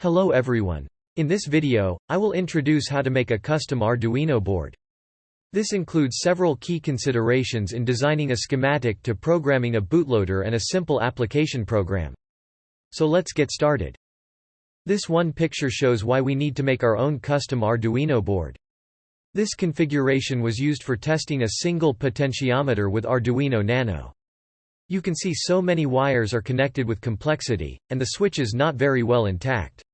Hello everyone. In this video, I will introduce how to make a custom Arduino board. This includes several key considerations in designing a schematic to programming a bootloader and a simple application program. So let's get started. This one picture shows why we need to make our own custom Arduino board. This configuration was used for testing a single potentiometer with Arduino Nano. You can see so many wires are connected with complexity, and the switch is not very well intact.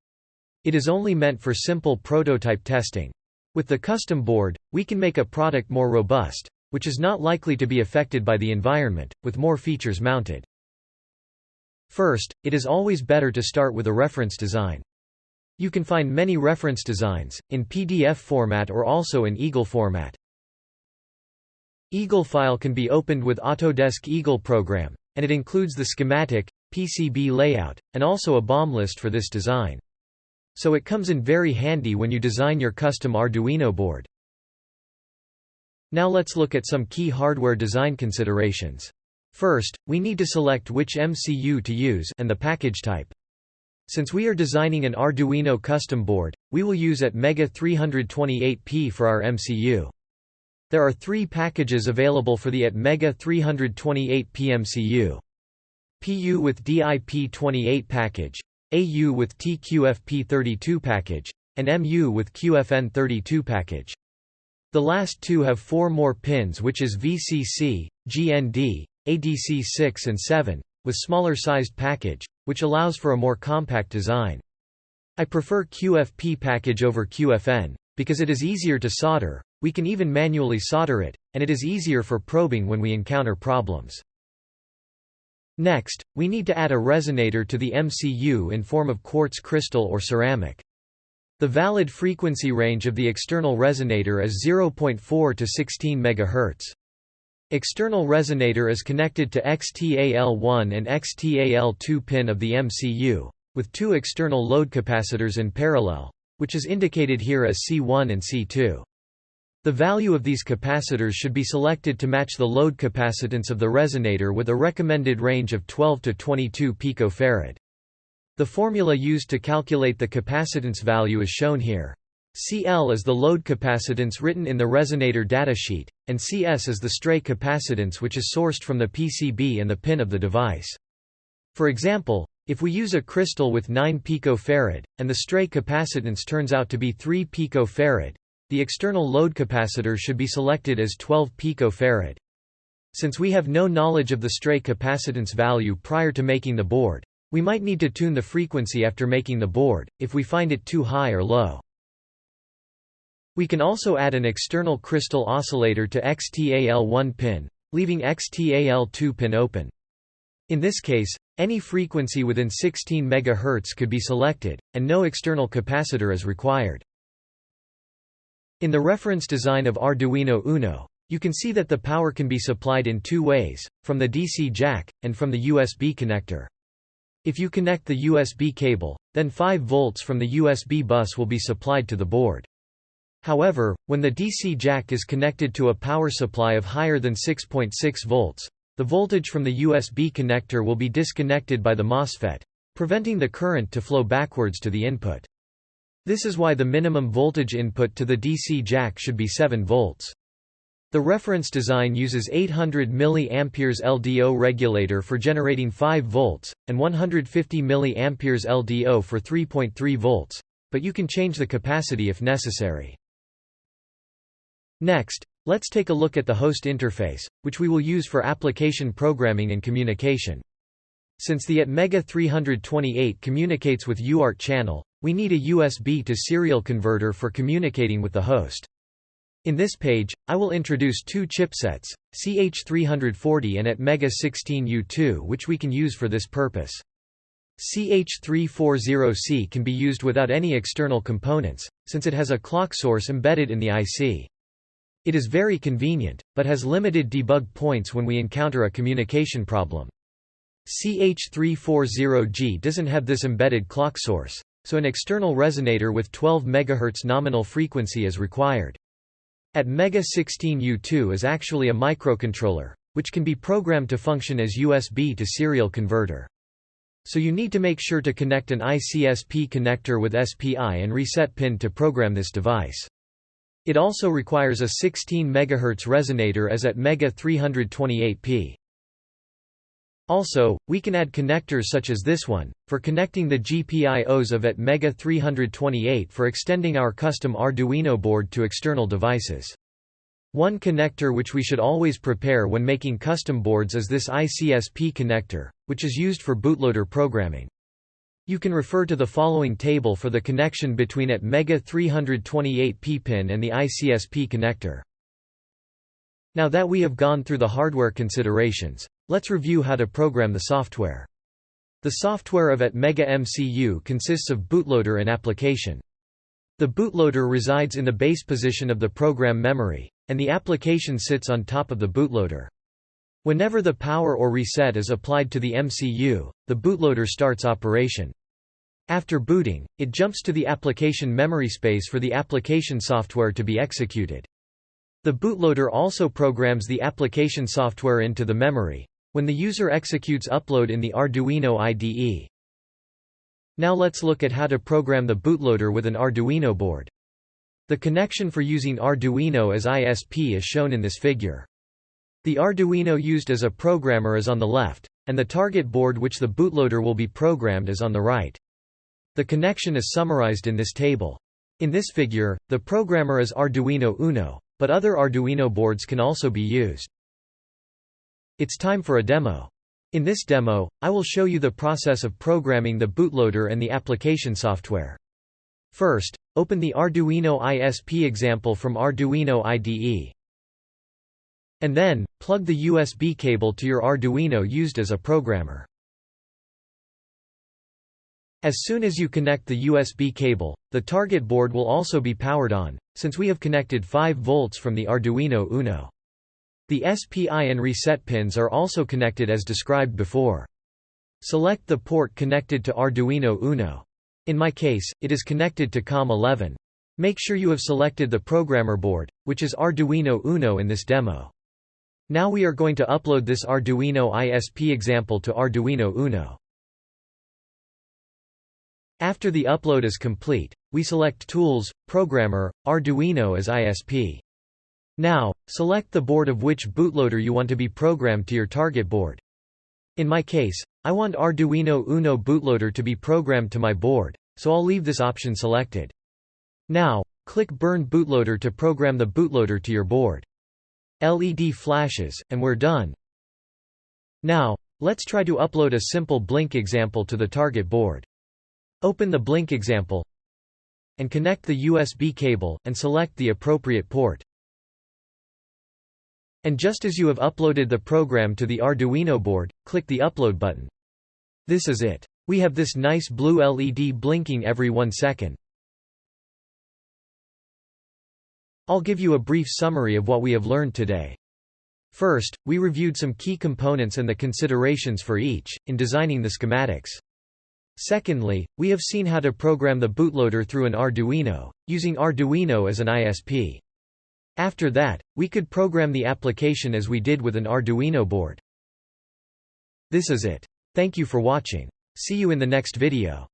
It is only meant for simple prototype testing. With the custom board, we can make a product more robust, which is not likely to be affected by the environment, with more features mounted. First, it is always better to start with a reference design. You can find many reference designs, in PDF format or also in Eagle format. Eagle file can be opened with Autodesk Eagle program, and it includes the schematic, PCB layout, and also a BOM list for this design. So it comes in very handy when you design your custom Arduino board. Now let's look at some key hardware design considerations. First, we need to select which MCU to use and the package type. Since we are designing an Arduino custom board, we will use Atmega 328P for our MCU. There are three packages available for the Atmega 328P MCU. PU with DIP28 package, AU with TQFP32 package, and MU with QFN32 package. The last two have four more pins, which is VCC, GND, ADC6 and 7, with smaller sized package, which allows for a more compact design. I prefer QFP package over QFN, because it is easier to solder, we can even manually solder it, and it is easier for probing when we encounter problems. Next, we need to add a resonator to the MCU in form of quartz crystal or ceramic. The valid frequency range of the external resonator is 0.4 to 16 MHz. External resonator is connected to XTAL1 and XTAL2 pin of the MCU, with two external load capacitors in parallel, which is indicated here as C1 and C2. The value of these capacitors should be selected to match the load capacitance of the resonator with a recommended range of 12 to 22 picofarad. The formula used to calculate the capacitance value is shown here. CL is the load capacitance written in the resonator datasheet, and CS is the stray capacitance which is sourced from the PCB and the pin of the device. For example, if we use a crystal with 9 picofarad, and the stray capacitance turns out to be 3 picofarad, the external load capacitor should be selected as 12 picofarad. Since we have no knowledge of the stray capacitance value prior to making the board, we might need to tune the frequency after making the board, if we find it too high or low. We can also add an external crystal oscillator to XTAL1 pin, leaving XTAL2 pin open. In this case, any frequency within 16 MHz could be selected, and no external capacitor is required. In the reference design of Arduino Uno, you can see that the power can be supplied in two ways, from the DC jack, and from the USB connector. If you connect the USB cable, then 5 volts from the USB bus will be supplied to the board. However, when the DC jack is connected to a power supply of higher than 6.6 volts, the voltage from the USB connector will be disconnected by the MOSFET, preventing the current to flow backwards to the input. This is why the minimum voltage input to the DC jack should be 7 volts. The reference design uses 800 mA LDO regulator for generating 5 volts, and 150 mA LDO for 3.3 volts, but you can change the capacity if necessary. Next, let's take a look at the host interface, which we will use for application programming and communication. Since the Atmega 328 communicates with UART channel, we need a USB to serial converter for communicating with the host. In this page, I will introduce two chipsets, CH340 and Atmega 16U2, which we can use for this purpose. CH340C can be used without any external components, since it has a clock source embedded in the IC. It is very convenient, but has limited debug points when we encounter a communication problem. CH340G doesn't have this embedded clock source, so an external resonator with 12 MHz nominal frequency is required. Atmega 16U2 is actually a microcontroller, which can be programmed to function as USB to serial converter. so you need to make sure to connect an ICSP connector with SPI and reset pin to program this device. It also requires a 16 MHz resonator as at Mega 328p. Also, we can add connectors such as this one, for connecting the GPIOs of at Mega 328 for extending our custom Arduino board to external devices. One connector which we should always prepare when making custom boards is this ICSP connector, which is used for bootloader programming. You can refer to the following table for the connection between at Mega 328p pin and the ICSP connector. Now that we have gone through the hardware considerations, let's review how to program the software. The software of at Mega MCU consists of bootloader and application. The bootloader resides in the base position of the program memory, and the application sits on top of the bootloader. Whenever the power or reset is applied to the MCU, the bootloader starts operation. After booting, it jumps to the application memory space for the application software to be executed. The bootloader also programs the application software into the memory, when the user executes upload in the Arduino IDE. Now let's look at how to program the bootloader with an Arduino board. The connection for using Arduino as ISP is shown in this figure. The Arduino used as a programmer is on the left, and the target board which the bootloader will be programmed is on the right. The connection is summarized in this table. In this figure, the programmer is Arduino Uno, but other Arduino boards can also be used. It's time for a demo. In this demo, I will show you the process of programming the bootloader and the application software. First, open the Arduino ISP example from Arduino IDE. And then, plug the USB cable to your Arduino used as a programmer. As soon as you connect the USB cable, the target board will also be powered on, since we have connected 5 volts from the Arduino Uno. The SPI and reset pins are also connected as described before. Select the port connected to Arduino Uno. In my case, it is connected to COM11. Make sure you have selected the programmer board, which is Arduino Uno in this demo. Now we are going to upload this Arduino ISP example to Arduino Uno. After the upload is complete, we select Tools, Programmer, Arduino as ISP. Now, select the board of which bootloader you want to be programmed to your target board. In my case, I want Arduino Uno bootloader to be programmed to my board, so I'll leave this option selected. Now, click Burn Bootloader to program the bootloader to your board. LED flashes, and we're done. Now, let's try to upload a simple Blink example to the target board. Open the Blink example, and connect the USB cable, and select the appropriate port. And just as you have uploaded the program to the Arduino board, click the Upload button. This is it. We have this nice blue LED blinking every 1 second. I'll give you a brief summary of what we have learned today. First, we reviewed some key components and the considerations for each, in designing the schematics. Secondly, we have seen how to program the bootloader through an Arduino, using Arduino as an ISP. After that, we could program the application as we did with an Arduino board. This is it. Thank you for watching. See you in the next video.